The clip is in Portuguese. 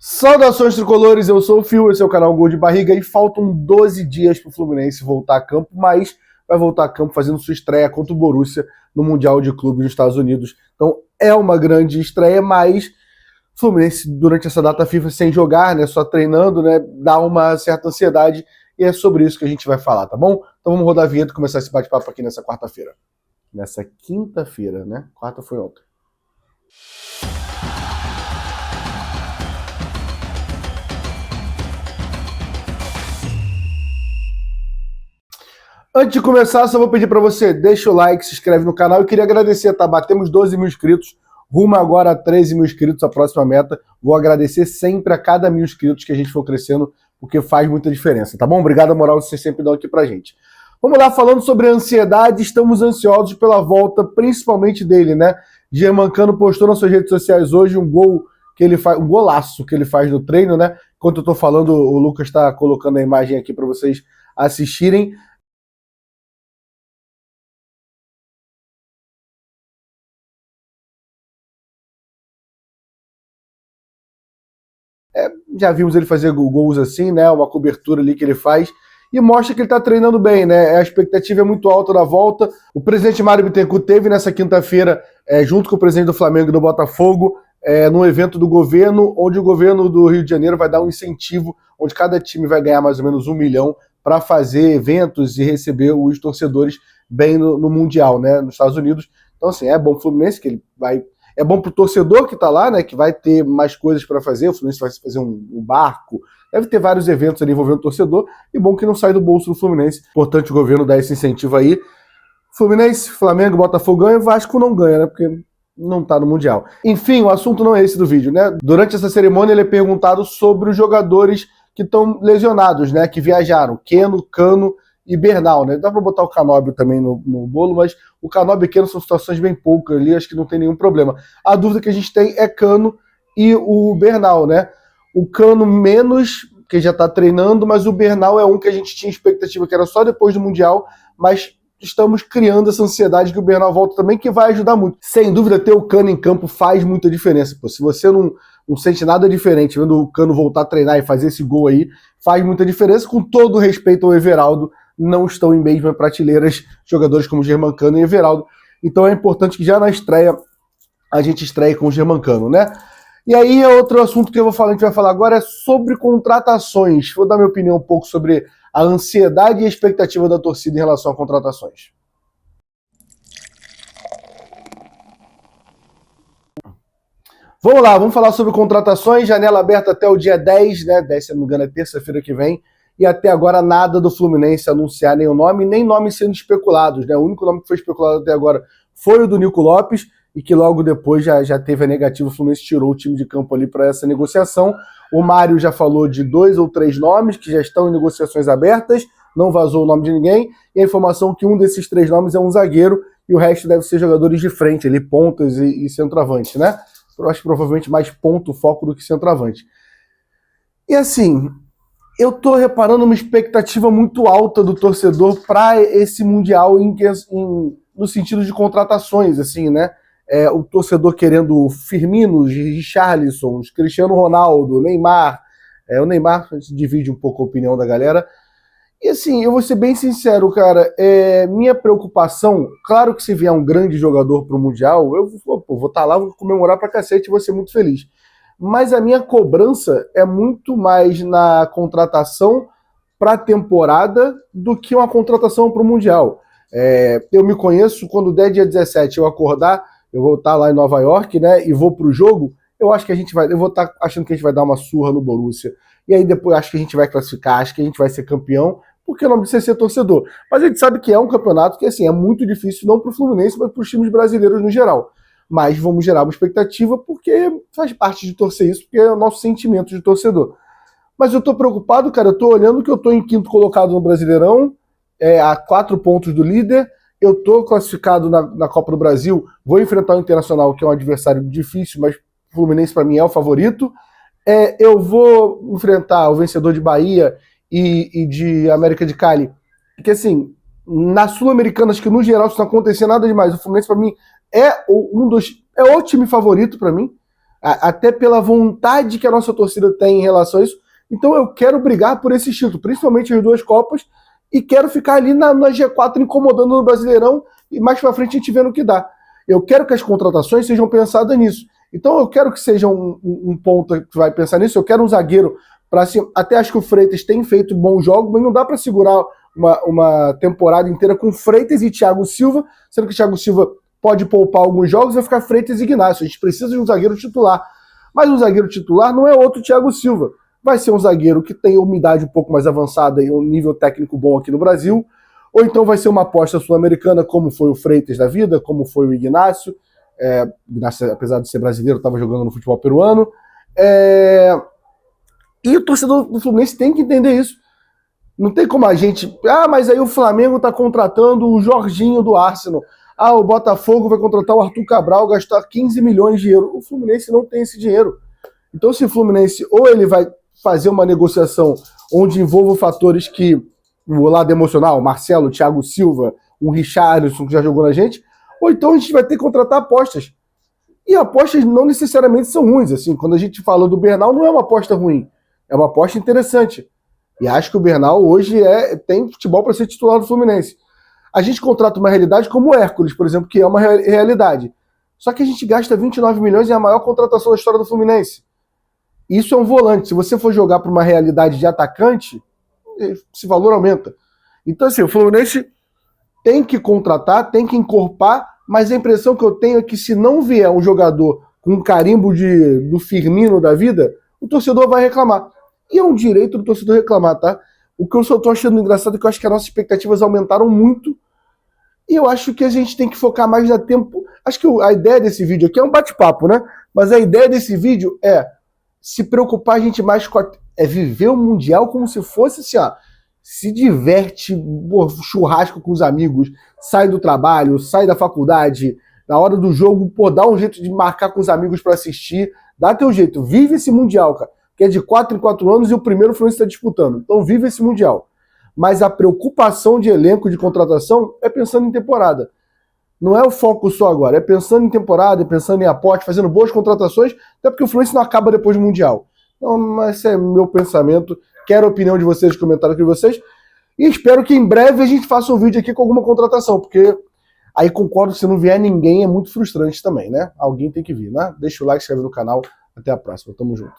Saudações tricolores, eu sou o Fio, esse é o canal Gol de Barriga e faltam 12 dias para o Fluminense voltar a campo, mas vai voltar a campo fazendo sua estreia contra o Borussia no Mundial de Clubes nos Estados Unidos. Então é uma grande estreia, mas o Fluminense durante essa data FIFA sem jogar, né, só treinando, né, dá uma certa ansiedade e é sobre isso que a gente vai falar, tá bom? Então vamos rodar a vinheta e começar esse bate-papo aqui nessa quarta-feira. Nessa quinta-feira, né? Quarta foi ontem. Antes de começar, só vou pedir para você, deixa o like, se inscreve no canal. Eu queria agradecer, tá? Batemos 12 mil inscritos, rumo agora a 13 mil inscritos, a próxima meta. Vou agradecer sempre a cada 1.000 inscritos que a gente for crescendo, porque faz muita diferença, tá bom? Obrigado a moral que vocês sempre dão aqui pra gente. Vamos lá, falando sobre a ansiedade, estamos ansiosos pela volta, principalmente dele, né? Germancano postou nas suas redes sociais hoje um gol que ele faz, um golaço que ele faz no treino, né? Enquanto eu tô falando, o Lucas está colocando a imagem aqui para vocês assistirem. Já vimos ele fazer gols assim, né? Uma cobertura ali que ele faz e mostra que ele está treinando bem, né? A expectativa é muito alta da volta. O presidente Mário Bittencourt teve nessa quinta-feira, junto com o presidente do Flamengo e do Botafogo, num evento do governo, onde o governo do Rio de Janeiro vai dar um incentivo, onde cada time vai ganhar mais ou menos 1 milhão para fazer eventos e receber os torcedores bem no Mundial, né? Nos Estados Unidos. Então, assim, é bom o Fluminense, que ele vai. É bom pro torcedor que tá lá, né? Que vai ter mais coisas para fazer. O Fluminense vai fazer um barco. Deve ter vários eventos ali envolvendo o torcedor. E bom que não sai do bolso do Fluminense. Importante o governo dar esse incentivo aí. Fluminense, Flamengo, Botafogo ganha. Vasco não ganha, né? Porque não tá no Mundial. Enfim, o assunto não é esse do vídeo, né? Durante essa cerimônia ele é perguntado sobre os jogadores que estão lesionados, né? Que viajaram. Keno, Cano e Bernal, né? Dá para botar o Canóbio também no bolo, mas o Canóbio e Keno são situações bem poucas ali, acho que não tem nenhum problema. A dúvida que a gente tem é Cano e o Bernal, né? O Cano menos, que já tá treinando, mas o Bernal é um que a gente tinha expectativa que era só depois do Mundial, mas estamos criando essa ansiedade que o Bernal volta também, que vai ajudar muito. Sem dúvida, ter o Cano em campo faz muita diferença. Pô, se você não sente nada diferente vendo o Cano voltar a treinar e fazer esse gol aí, faz muita diferença. Com todo respeito ao Everaldo, não estão em mesmas prateleiras jogadores como Germancano e Everaldo. Então é importante que já na estreia a gente estreie com o Germancano, né? E aí outro assunto que a gente vai falar agora é sobre contratações. Vou dar minha opinião um pouco sobre a ansiedade e a expectativa da torcida em relação a contratações. Vamos lá, vamos falar sobre contratações, janela aberta até o dia 10, né? 10, se não me engano, é terça-feira que vem. E até agora nada do Fluminense anunciar nenhum nome, nem nomes sendo especulados, né? O único nome que foi especulado até agora foi o do Nico Lopes, e que logo depois já teve a negativa, o Fluminense tirou o time de campo ali para essa negociação. O Mário já falou de 2 ou 3 nomes que já estão em negociações abertas, não vazou o nome de ninguém, e a informação que um desses 3 nomes é um zagueiro, e o resto deve ser jogadores de frente, ali, pontas e centroavante, né? Eu acho que provavelmente mais ponto foco do que centroavante. E assim, eu tô reparando uma expectativa muito alta do torcedor para esse Mundial no sentido de contratações, assim, né? O torcedor querendo Firmino, Richarlison, Cristiano Ronaldo, Neymar. O Neymar divide um pouco a opinião da galera. E assim, eu vou ser bem sincero, cara, minha preocupação, claro que se vier um grande jogador pro Mundial, eu vou estar lá, vou comemorar pra cacete e vou ser muito feliz. Mas a minha cobrança é muito mais na contratação para a temporada do que uma contratação para o Mundial. Eu me conheço, quando der dia 17 eu acordar, eu vou estar lá em Nova York, né, e vou pro jogo, eu acho que eu vou estar achando que a gente vai dar uma surra no Borussia, e aí depois acho que a gente vai classificar, acho que a gente vai ser campeão, porque não precisa ser torcedor. Mas a gente sabe que é um campeonato que assim, é muito difícil, não para o Fluminense, mas para os times brasileiros no geral. Mas vamos gerar uma expectativa porque faz parte de torcer isso, porque é o nosso sentimento de torcedor. Mas eu tô preocupado, cara, eu tô olhando que eu tô em 5º colocado no Brasileirão, a 4 pontos do líder, eu tô classificado na Copa do Brasil, vou enfrentar o Internacional, que é um adversário difícil, mas o Fluminense para mim é o favorito. Eu vou enfrentar o vencedor de Bahia e de América de Cali, porque assim, na Sul-Americana, acho que no geral isso não acontece nada demais. O Fluminense para mim é o time favorito para mim. até pela vontade que a nossa torcida tem em relação a isso. Então eu quero brigar por esse título, principalmente as 2 Copas, e quero ficar ali na G4 incomodando no Brasileirão, e mais pra frente a gente vendo o que dá. Eu quero que as contratações sejam pensadas nisso. Então eu quero que seja um ponto que vai pensar nisso, eu quero um zagueiro para cima. Até acho que o Freitas tem feito bons jogos, mas não dá para segurar uma temporada inteira com Freitas e Thiago Silva, sendo que o Thiago Silva pode poupar alguns jogos e vai ficar Freitas e Ignacio. A gente precisa de um zagueiro titular. Mas um zagueiro titular não é outro Thiago Silva. Vai ser um zagueiro que tem umidade um pouco mais avançada e um nível técnico bom aqui no Brasil, ou então vai ser uma aposta sul-americana, como foi o Freitas da vida, como foi o Ignacio. Ignacio, apesar de ser brasileiro, estava jogando no futebol peruano. E o torcedor do Fluminense tem que entender isso. Não tem como a gente... mas aí o Flamengo está contratando o Jorginho do Arsenal. O Botafogo vai contratar o Arthur Cabral, gastar 15 milhões de euros. O Fluminense não tem esse dinheiro. Então, se o Fluminense ou ele vai fazer uma negociação onde envolva fatores que... o lado emocional, Marcelo, Thiago Silva, o Richarlison, que já jogou na gente, ou então a gente vai ter que contratar apostas. E apostas não necessariamente são ruins. Assim, quando a gente fala do Bernal, não é uma aposta ruim. É uma aposta interessante. E acho que o Bernal hoje tem futebol para ser titular do Fluminense. A gente contrata uma realidade como o Hércules, por exemplo, que é uma realidade. Só que a gente gasta 29 milhões e é a maior contratação da história do Fluminense. Isso é um volante. Se você for jogar para uma realidade de atacante, esse valor aumenta. Então, assim, o Fluminense tem que contratar, tem que encorpar, mas a impressão que eu tenho é que se não vier um jogador com um carimbo do Firmino da vida, o torcedor vai reclamar. E é um direito do torcedor reclamar, tá? O que eu só tô achando engraçado é que eu acho que as nossas expectativas aumentaram muito e eu acho que a gente tem que focar mais no tempo. Acho que a ideia desse vídeo aqui é um bate-papo, né? Mas a ideia desse vídeo é se preocupar a gente mais com viver o Mundial como se fosse assim, se diverte, churrasco com os amigos, sai do trabalho, sai da faculdade, na hora do jogo, dá um jeito de marcar com os amigos para assistir, dá teu jeito, vive esse Mundial, cara, que é de 4 em 4 anos e o primeiro Fluminense está disputando, então vive esse Mundial. Mas a preocupação de elenco, de contratação, é pensando em temporada. Não é o foco só agora, é pensando em temporada, é pensando em aporte, fazendo boas contratações, até porque o Fluminense não acaba depois do Mundial. Então, esse é meu pensamento. Quero a opinião de vocês, comentário aqui de vocês. E espero que em breve a gente faça um vídeo aqui com alguma contratação, porque aí concordo que se não vier ninguém é muito frustrante também, né? Alguém tem que vir, né? Deixa o like, se inscreve no canal. Até a próxima. Tamo junto.